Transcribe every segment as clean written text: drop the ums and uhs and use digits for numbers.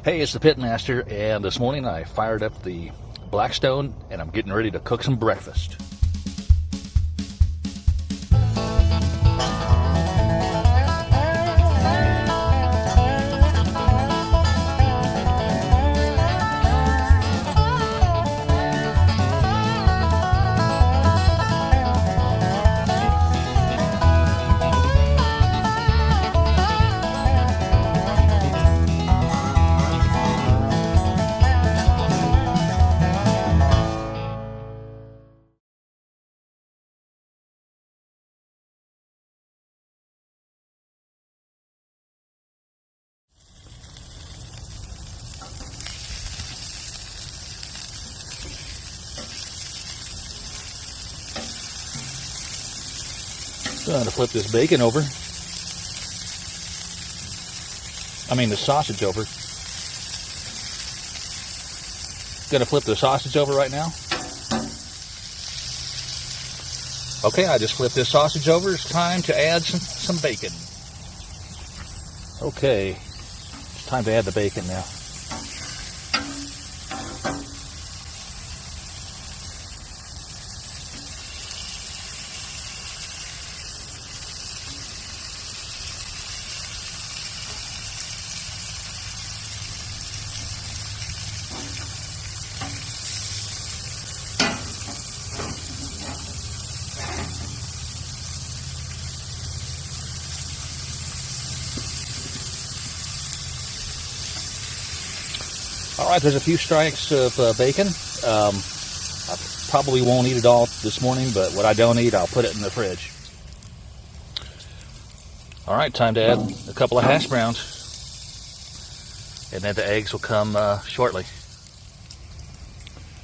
Hey, it's the Pitmaster, and this morning I fired up the Blackstone and I'm getting ready to cook some breakfast. Going to flip this bacon over. The sausage over. Going to flip the sausage over right now. Okay, I just flipped this sausage over. It's time to add some bacon. Okay, it's time to add the bacon now. Alright, there's a few strikes of bacon. I probably won't eat it all this morning, but what I don't eat, I'll put it in the fridge. Alright, time to add a couple of hash browns. And then the eggs will come shortly.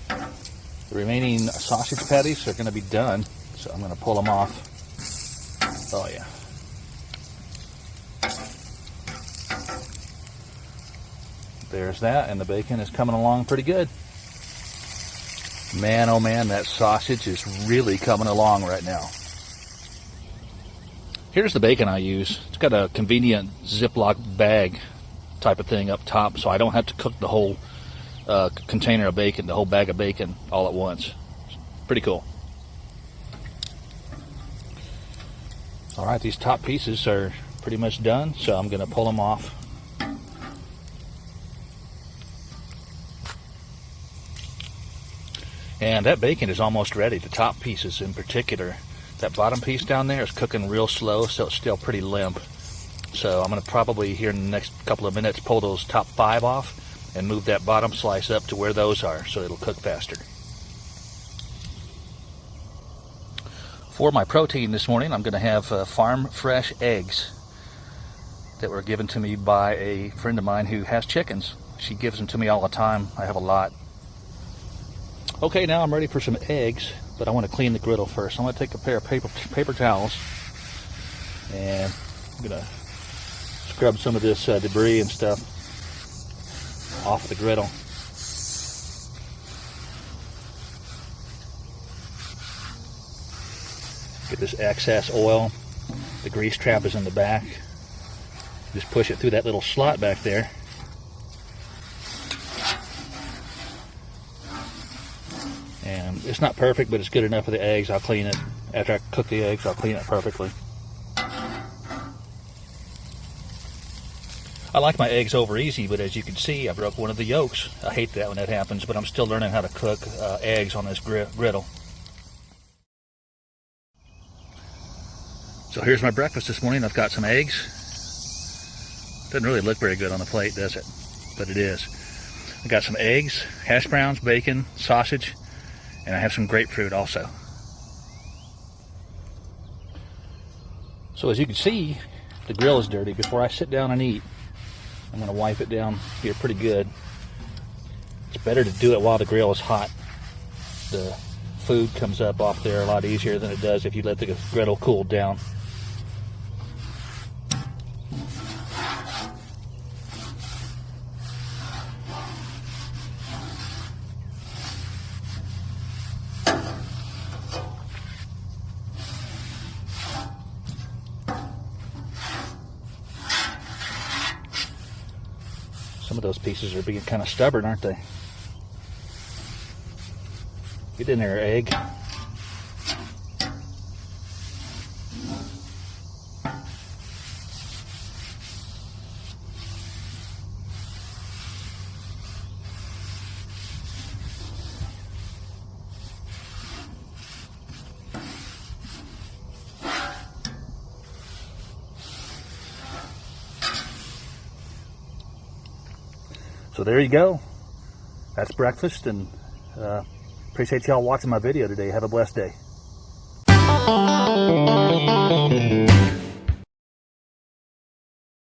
The remaining sausage patties are going to be done, so I'm going to pull them off. Oh yeah. There's that, and the bacon is coming along pretty good. Man, oh man, that sausage is really coming along right now. Here's the bacon I use. It's got a convenient Ziploc bag type of thing up top, so I don't have to cook the whole container of bacon, the whole bag of bacon all at once. It's pretty cool. Alright, these top pieces are pretty much done, so I'm going to pull them off. And that bacon is almost ready, the top pieces in particular. That bottom piece down there is cooking real slow, so it's still pretty limp. So I'm going to probably, here in the next couple of minutes, pull those top 5 off and move that bottom slice up to where those are, so it'll cook faster. For my protein this morning, I'm going to have farm fresh eggs that were given to me by a friend of mine who has chickens. She gives them to me all the time. I have a lot. Okay, now I'm ready for some eggs, but I want to clean the griddle first. I'm going to take a pair of paper towels, and I'm going to scrub some of this debris and stuff off the griddle. Get this excess oil. The grease trap is in the back. Just push it through that little slot back there. And it's not perfect, but it's good enough for the eggs. I'll clean it. After I cook the eggs, I'll clean it perfectly. I like my eggs over easy, but as you can see, I broke one of the yolks. I hate that when that happens, but I'm still learning how to cook eggs on this griddle. So here's my breakfast this morning. I've got some eggs. Doesn't really look very good on the plate, does it? But it is. I got some eggs, hash browns, bacon, sausage, and I have some grapefruit also. So as you can see, the grill is dirty. Before I sit down and eat, I'm going to wipe it down here pretty good. It's better to do it while the grill is hot. The food comes up off there a lot easier than it does if you let the griddle cool down. Some of those pieces are being kind of stubborn, aren't they? Get in there, egg. So there you go. That's breakfast, and appreciate y'all watching my video today. Have a blessed day.